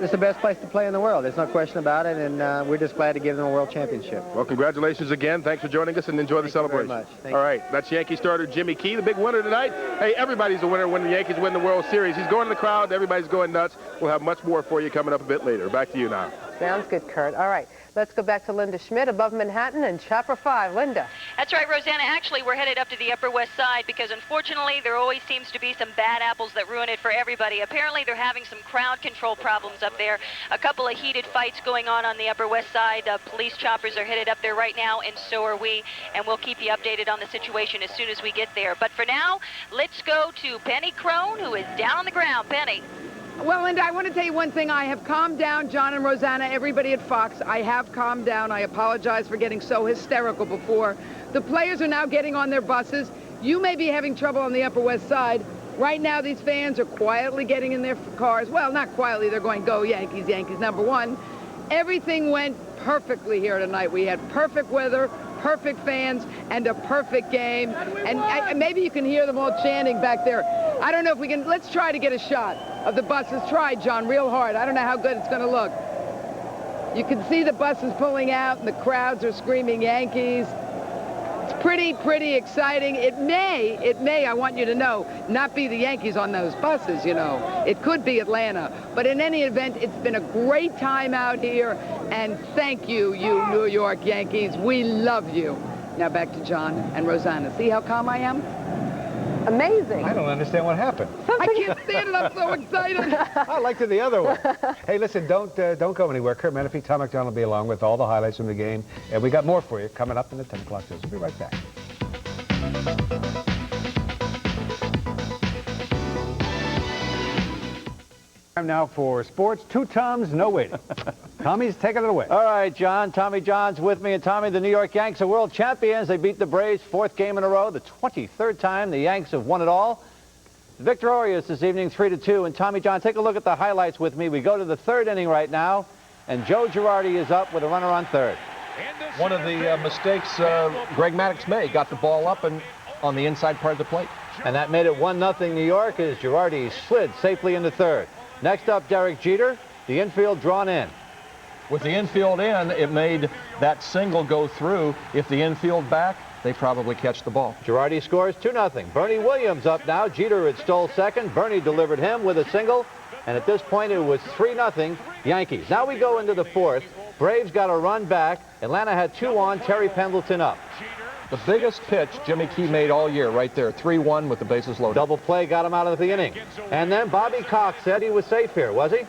it's the best place to play in the world. There's no question about it, and we're just glad to give them a world championship. Well, congratulations again. Thanks for joining us, and enjoy the celebration. Thank you very much. All right, that's Yankee starter Jimmy Key, the big winner tonight. Hey, everybody's a winner when the Yankees win the World Series. He's going to the crowd. Everybody's going nuts. We'll have much more for you coming up a bit later. Back to you now. Sounds good, Kurt. All right, let's go back to Linda Schmidt above Manhattan and Chopper 5. Linda. That's right, Rosanna. Actually, we're headed up to the Upper West Side because, unfortunately, there always seems to be some bad apples that ruin it for everybody. Apparently, they're having some crowd control problems up there. A couple of heated fights going on the Upper West Side. Police choppers are headed up there right now, and so are we. And we'll keep you updated on the situation as soon as we get there. But for now, let's go to Penny Crone, who is down on the ground. Penny. Well, Linda, I want to tell you one thing. I have calmed down, John and Rosanna, everybody at Fox. I have calmed down. I apologize for getting so hysterical before. The players are now getting on their buses. You may be having trouble on the Upper West Side. Right now, these fans are quietly getting in their cars. Well, not quietly. They're going, go Yankees, Yankees, #1. Everything went perfectly here tonight. We had perfect weather, perfect fans, and a perfect game. And maybe you can hear them all chanting back there. I don't know if we can. Let's try to get a shot of the buses. Try, John, real hard. I don't know how good it's going to look. You can see the buses pulling out, and the crowds are screaming Yankees. It's pretty exciting. It may, I want you to know, not be the Yankees on those buses, you know. It could be Atlanta. But in any event, it's been a great time out here, and thank you, you New York Yankees. We love you. Now back to John and Rosanna. See how calm I am? Amazing. I don't understand what happened. I can't stand it. I'm so excited. I liked it the other way. Hey, listen, don't go anywhere. Kurt Menefee, Tom McDonald will be along with all the highlights from the game. And we got more for you coming up in the 10 o'clock news. We'll be right back. Time now for sports. 2 Toms, no waiting. Tommy's taking it away. All right, John. Tommy John's with me. And Tommy, the New York Yanks are world champions. They beat the Braves 4th game in a row, the 23rd time the Yanks have won it all. Victorious this evening, 3-2. And Tommy John, take a look at the highlights with me. We go to the 3rd inning right now, and Joe Girardi is up with a runner on 3rd. One of the mistakes Greg Maddux made, got the ball up and on the inside part of the plate. And that made it 1-0 New York as Girardi slid safely into 3rd. Next up, Derek Jeter, the infield drawn in. With the infield in, it made that single go through. If the infield back, they probably catch the ball. Girardi scores 2-0. Bernie Williams up now. Jeter had stole second. Bernie delivered him with a single. And at this point, it was 3-0 Yankees. Now we go into the 4th. Braves got a run back. Atlanta had 2 on. Terry Pendleton up. The biggest pitch Jimmy Key made all year right there. 3-1 with the bases loaded. Double play got him out of the inning. And then Bobby Cox said he was safe here, was he?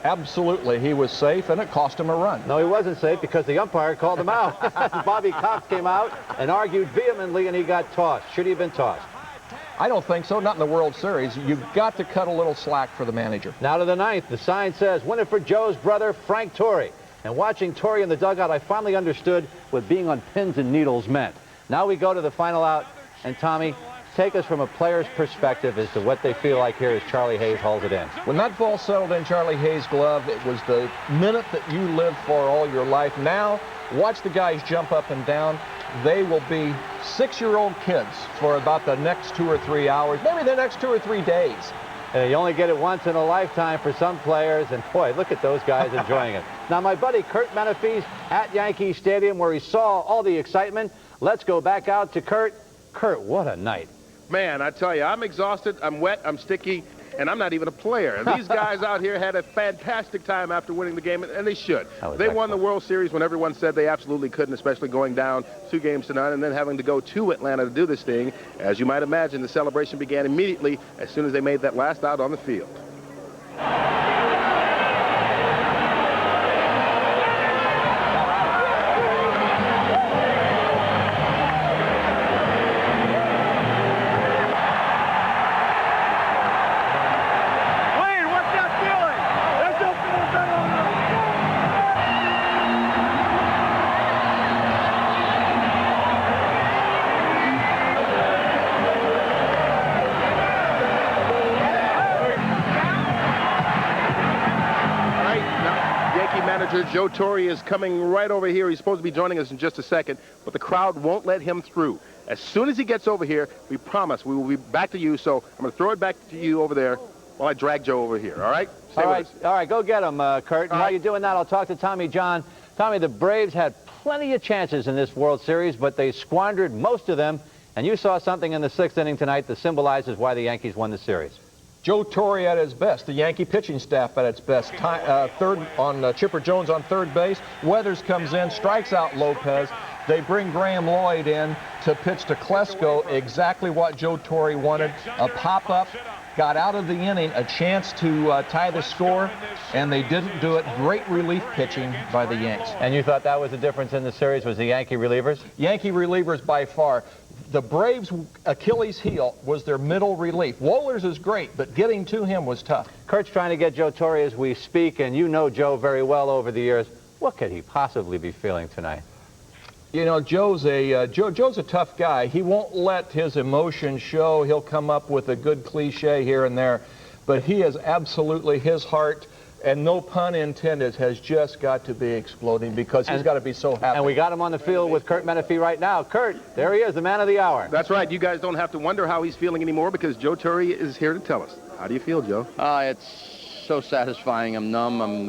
Absolutely, he was safe, and it cost him a run. No, he wasn't safe because the umpire called him out. Bobby Cox came out and argued vehemently, and he got tossed. Should he have been tossed? I don't think so, not in the World Series. You've got to cut a little slack for the manager. Now to the 9th. The sign says, Winifred Joe's brother, Frank Torrey. And watching Torrey in the dugout, I finally understood what being on pins and needles meant. Now we go to the final out, and Tommy, take us from a player's perspective as to what they feel like here as Charlie Hayes hauls it in. When that ball settled in Charlie Hayes' glove, it was the minute that you lived for all your life. Now, watch the guys jump up and down. They will be 6-year-old kids for about the next 2 or 3 hours, maybe the next 2 or 3 days. And you only get it once in a lifetime for some players, and boy, look at those guys enjoying it. Now, my buddy Kurt Menefee's at Yankee Stadium where he saw all the excitement. Let's go back out to Kurt. Kurt, what a night. Man, I tell you, I'm exhausted, I'm wet, I'm sticky, and I'm not even a player. And these guys out here had a fantastic time after winning the game, and they should. They won the World Series when everyone said they absolutely couldn't, especially going down 2-0 and then having to go to Atlanta to do this thing. As you might imagine, the celebration began immediately as soon as they made that last out on the field. manager, Joe Torre, is coming right over here. He's supposed to be joining us in just a second, but the crowd won't let him through. As soon as he gets over here, we promise we will be back to you. So I'm going to throw it back to you over there while I drag Joe over here. All right? Stay with us. All right, go get him, Kurt. And while you're doing that, I'll talk to Tommy John. Tommy, the Braves had plenty of chances in this World Series, but they squandered most of them. And you saw something in the 6th inning tonight that symbolizes why the Yankees won the series. Joe Torre at his best, the Yankee pitching staff at its best. Third on Chipper Jones on third base. Weathers comes in, strikes out Lopez. They bring Graham Lloyd in to pitch to Klesko, exactly what Joe Torre wanted. A pop-up, got out of the inning, a chance to tie the score, and they didn't do it. Great relief pitching by the Yanks. And you thought that was the difference in the series, was the Yankee relievers? Yankee relievers by far. The Braves' Achilles heel was their middle relief. Wohlers is great, but getting to him was tough. Kurt's trying to get Joe Torre as we speak, and you know Joe very well over the years. What could he possibly be feeling tonight? You know, Joe's a tough guy. He won't let his emotion show. He'll come up with a good cliche here and there, but he is absolutely, his heart, and no pun intended, has just got to be exploding because he's got to be so happy. And we got him on the field with Kurt Menefee right now. Kurt, there he is, the man of the hour. That's right. You guys don't have to wonder how he's feeling anymore because Joe Torre is here to tell us. How do you feel, Joe? It's so satisfying. I'm numb.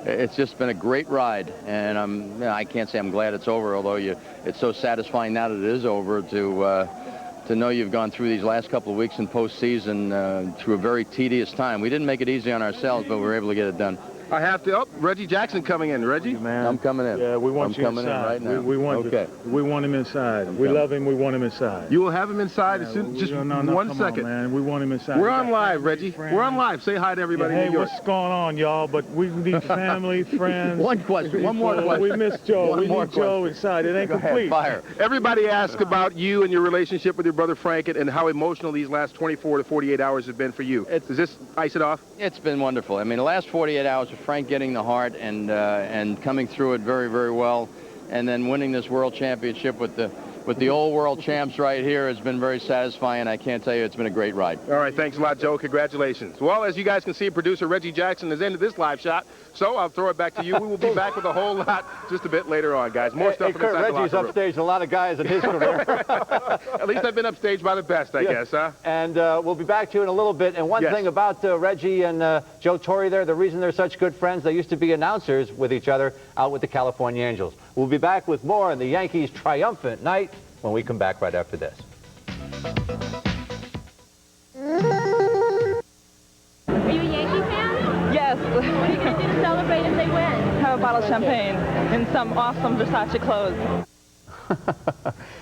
It's just been a great ride, and I can't say I'm glad it's over, although it's so satisfying now that it is over to know you've gone through these last couple of weeks in postseason through a very tedious time. We didn't make it easy on ourselves, but we were able to get it done. I have to. Oh, Reggie Jackson coming in. Reggie? Man. I'm coming in. Yeah, we want you inside. Right now. We want we want him inside. We love him. We want him inside. You will have him inside as soon. Just one second, man. We want him inside. We're on live, Reggie. We're on live. Say hi to everybody. Hey, in New York. what's going on, y'all? But we need family, friends. One question. One more question. We miss Joe. We need Joe question. inside. It ain't Go complete. Ahead, fire. Everybody asked about you and your relationship with your brother Frank and how emotional these last 24 to 48 hours have been for you. Does this ice it off? It's been wonderful. I mean, the last 48 hours of Frank getting the heart and coming through it very, very well, and then winning this world championship with the old world champs right here has been very satisfying. I can't tell you, it's been a great ride. All right, thanks a lot, Joe. Congratulations. Well, as you guys can see, producer Reggie Jackson has ended this live shot, so I'll throw it back to you. We will be back with a whole lot just a bit later on, guys. More stuff from Kurt, inside Reggie's the locker room. upstaged a lot of guys in his career. At least I've been upstaged by the best, I guess, huh? And we'll be back to you in a little bit. And one thing about Reggie and Joe Torre there, the reason they're such good friends, they used to be announcers with each other out with the California Angels. We'll be back with more on the Yankees' triumphant night when we come back right after this. Are you a Yankee fan? Yes. What are you going to do to celebrate if they win? Have a bottle of champagne in some awesome Versace clothes.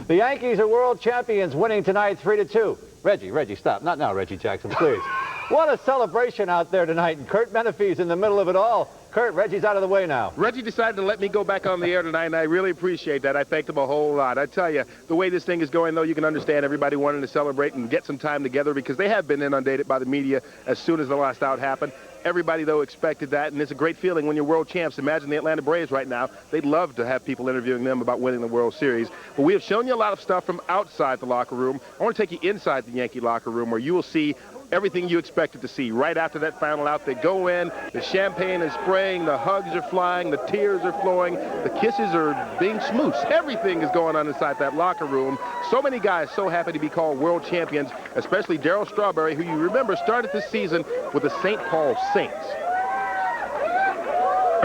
The Yankees are world champions, winning tonight 3-2. Reggie, stop. Not now, Reggie Jackson, please. What a celebration out there tonight, and Kurt Menefee's in the middle of it all. Kurt, Reggie's out of the way now. Reggie decided to let me go back on the air tonight, and I really appreciate that. I thanked him a whole lot. I tell you, the way this thing is going, though, you can understand everybody wanting to celebrate and get some time together because they have been inundated by the media as soon as the last out happened. Everybody, though, expected that, and it's a great feeling when you're world champs. Imagine the Atlanta Braves right now. They'd love to have people interviewing them about winning the World Series. But we have shown you a lot of stuff from outside the locker room. I want to take you inside the Yankee locker room where you will see everything you expected to see. Right after that final out, they go in, the champagne is spraying, the hugs are flying, the tears are flowing, the kisses are being smooshed. Everything is going on inside that locker room. So many guys so happy to be called world champions, especially Darryl Strawberry, who you remember started this season with the St. Paul Saints.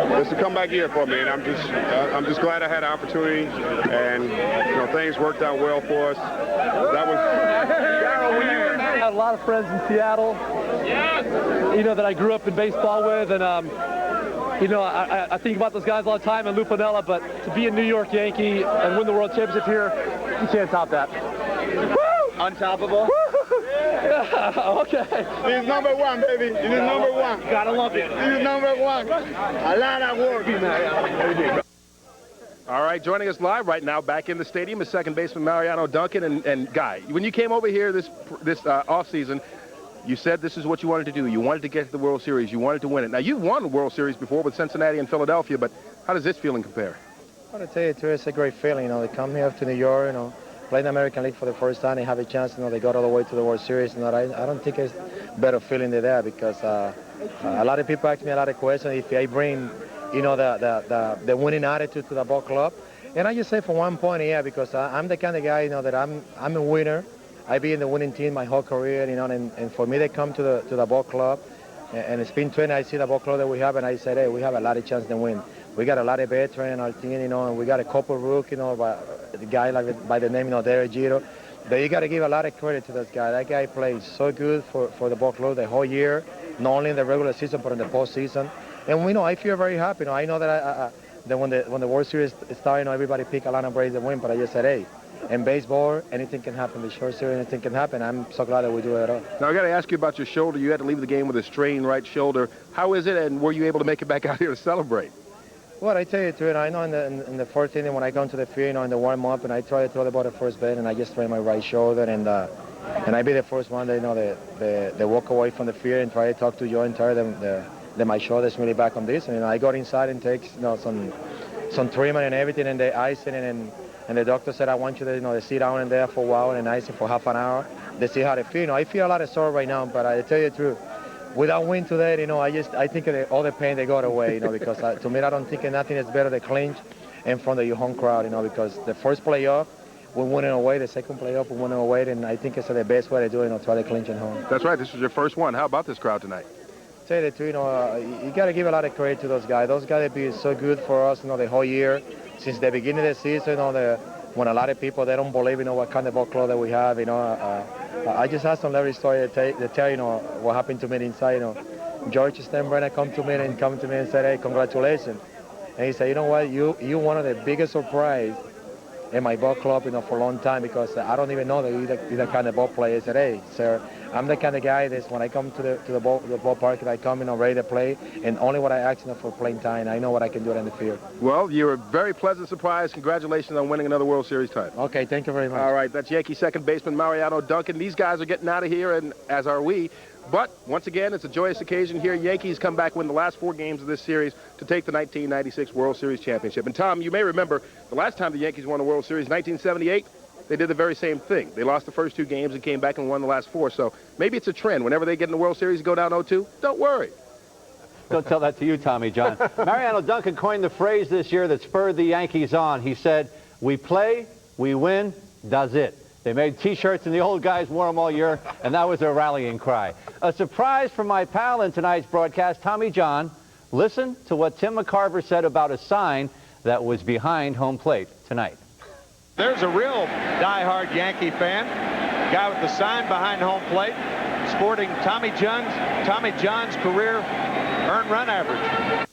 It's a comeback year for me, and I'm just glad I had an opportunity, and things worked out well for us. That was. I had a lot of friends in Seattle, that I grew up in baseball with, and I think about those guys all the time, and Lou Piniella, but to be a New York Yankee and win the World Championship here, you can't top that. Woo! Untoppable. Okay. He's number one, baby. He's number one. Gotta love it. He's number one. A lot of work. All right, joining us live right now back in the stadium is second baseman Mariano Duncan. And Guy, when you came over here this offseason, you said this is what you wanted to do. You wanted to get to the World Series. You wanted to win it. Now, you've won the World Series before with Cincinnati and Philadelphia, but how does this feeling compare? I want to tell you, too, it's a great feeling. They come here to New York, play in the American League for the first time and have a chance. They got all the way to the World Series. And I don't think it's better feeling than that because a lot of people ask me a lot of questions if I bring you know, the winning attitude to the ball club. And I just say for one point, yeah, because I'm the kind of guy, you know, that I'm a winner. I've been in the winning team my whole career, you know, and for me to come to the ball club, and it's been 20, I see the ball club that we have, and I said, hey, we have a lot of chance to win. We got a lot of veterans in our team, you know, and we got a couple of rookies, you know, the guy by the name, you know, Derek Jeter. But you got to give a lot of credit to this guy. That guy plays so good for the ball club the whole year, not only in the regular season, but in the postseason. And we know, I feel very happy. You know, I know that that when the World Series started, you know, everybody picked Atlanta Braves to win, but I just said, hey, in baseball, anything can happen. The short series, anything can happen. I'm so glad that we do it all. Now, I got to ask you about your shoulder. You had to leave the game with a strained right shoulder. How is it, and were you able to make it back out here to celebrate? Well, I tell you the truth, I know in the fourth inning when I go to the field, you know, in the warm-up, and I try to throw the ball at first base, and I just strain my right shoulder, and I be the first one that, you know, they walk away from the field and try to talk to Joe and tell them that my shoulder's really back on this. And, you know, I got inside and takes, you know, some treatment and everything, and they icing it, and the doctor said, I want you to, you know, to sit down in there for a while and ice it for half an hour to see how they feel. You know, I feel a lot of sore right now, but I tell you the truth, without win today, you know, I think all the pain, they got away, you know, because to me, I don't think nothing is better than clinch in front of your home crowd, you know, because the first playoff, we won it away. The second playoff, we won it away, and I think it's the best way to do it, you know, try to clinch at home. That's right. This was your first one. How about this crowd tonight? Tell you the truth, you know, you got to give a lot of credit to those guys. Those guys have been so good for us, you know, the whole year. Since the beginning of the season, you know, when a lot of people, they don't believe, you know, what kind of ball club that we have, you know. I just had some little story to tell, you know, what happened to me inside, you know. George Steinbrenner come to me and said, hey, congratulations. And he said, you know what, you one of the biggest surprise in my ball club, you know, for a long time, because I don't even know that you're the kind of ball player. I said, hey, sir, I'm the kind of guy that when I come to the ballpark, I come, you know, ready to play, and only what I ask, you know, for playing time. I know what I can do in the field. Well, you're a very pleasant surprise. Congratulations on winning another World Series title. Okay, thank you very much. All right, that's Yankee second baseman Mariano Duncan. These guys are getting out of here, and as are we. But once again, it's a joyous occasion here. Yankees come back, win the last 4 games of this series to take the 1996 World Series championship. And Tom, you may remember the last time the Yankees won the World Series, 1978, they did the very same thing. They lost the first 2 games and came back and won the last 4. So maybe it's a trend. Whenever they get in the World Series, go down 0-2, don't worry. Don't tell that to you, Tommy John. Mariano Duncan coined the phrase this year that spurred the Yankees on. He said, we play, we win, that's it. They made T-shirts, and the old guys wore them all year, and that was their rallying cry. A surprise from my pal in tonight's broadcast, Tommy John. Listen to what Tim McCarver said about a sign that was behind home plate tonight. There's a real diehard Yankee fan, guy with the sign behind home plate, sporting Tommy John's career earned run average.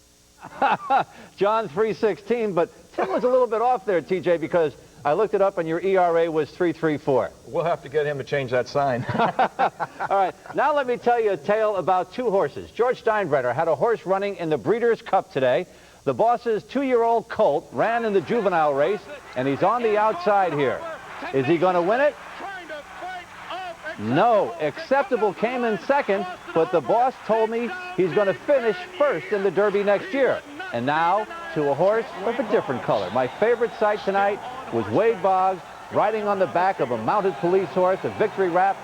John 316, but Tim was a little bit off there, TJ, because I looked it up, and your ERA was 3.34. We'll have to get him to change that sign. All right, now let me tell you a tale about 2 horses. George Steinbrenner had a horse running in the Breeders' Cup today. The boss's 2-year-old colt ran in the juvenile race, and he's on the outside here. Is he going to win it? No. Acceptable came in second, but the boss told me he's going to finish first in the Derby next year. And now to a horse of a different color. My favorite sight tonight was Wade Boggs riding on the back of a mounted police horse, a victory lap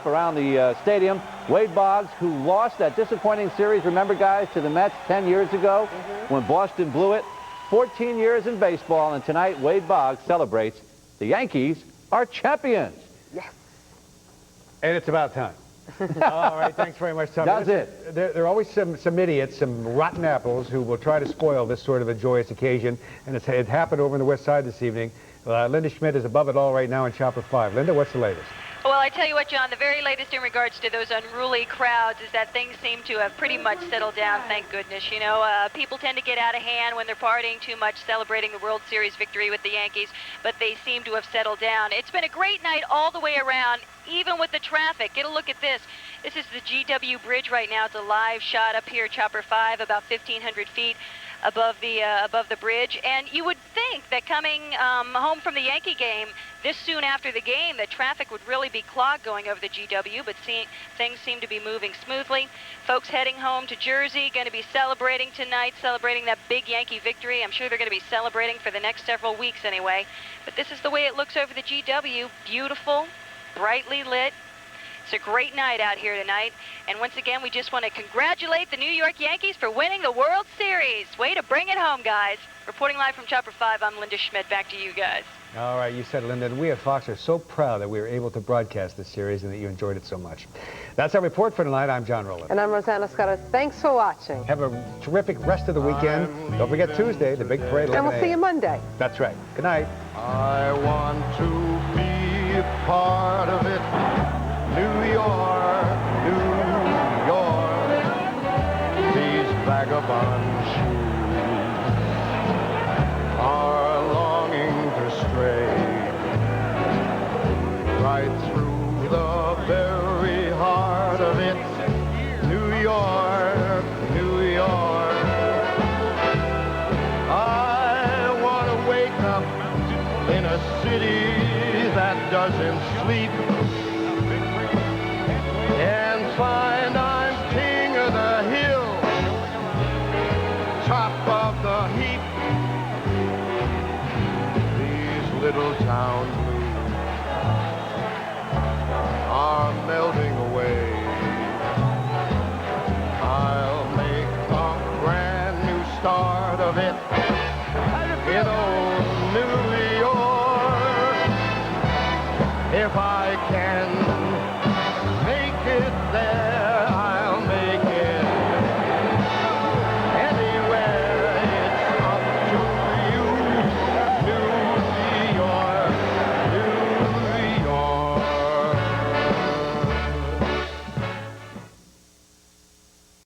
around the stadium. Wade Boggs, who lost that disappointing series, remember, guys, to the Mets 10 years ago when Boston blew it. 14 years in baseball, and tonight Wade Boggs celebrates the Yankees are champions. Yes. And it's about time. All right, thanks very much, Tom. That's it. There are always some idiots, some rotten apples who will try to spoil this sort of a joyous occasion, and it happened over in the West Side this evening. Linda Schmidt is above it all right now in Chopper 5. Linda, what's the latest? Well, I tell you what, John, the very latest in regards to those unruly crowds is that things seem to have pretty much settled down, thank goodness. You know, people tend to get out of hand when they're partying too much, celebrating the World Series victory with the Yankees, but they seem to have settled down. It's been a great night all the way around, even with the traffic. Get a look at this. This is the GW Bridge right now. It's a live shot up here, Chopper 5, about 1,500 feet above the bridge, and you would think that coming home from the Yankee game this soon after the game that traffic would really be clogged going over the GW, but things seem to be moving smoothly. Folks heading home to Jersey, going to be celebrating tonight, celebrating that big Yankee victory. I'm sure they're going to be celebrating for the next several weeks anyway, but this is the way it looks over the GW. Beautiful, brightly lit. It's a great night out here tonight. And once again, we just want to congratulate the New York Yankees for winning the World Series. Way to bring it home, guys. Reporting live from Chopper 5, I'm Linda Schmidt. Back to you guys. All right, you said, Linda, and we at Fox are so proud that we were able to broadcast this series and that you enjoyed it so much. That's our report for tonight. I'm John Roland. And I'm Rosanna Scotto. Thanks for watching. Have a terrific rest of the weekend. Don't forget Tuesday, the big parade. And we'll see you Monday. That's right. Good night. I want to be a part of it. New York, New York. These vagabond shoes are longing to stray right through the very heart of it. New York, New York. I want to wake up in a city that doesn't sleep and find I'm king of the hill, top of the heap. These little towns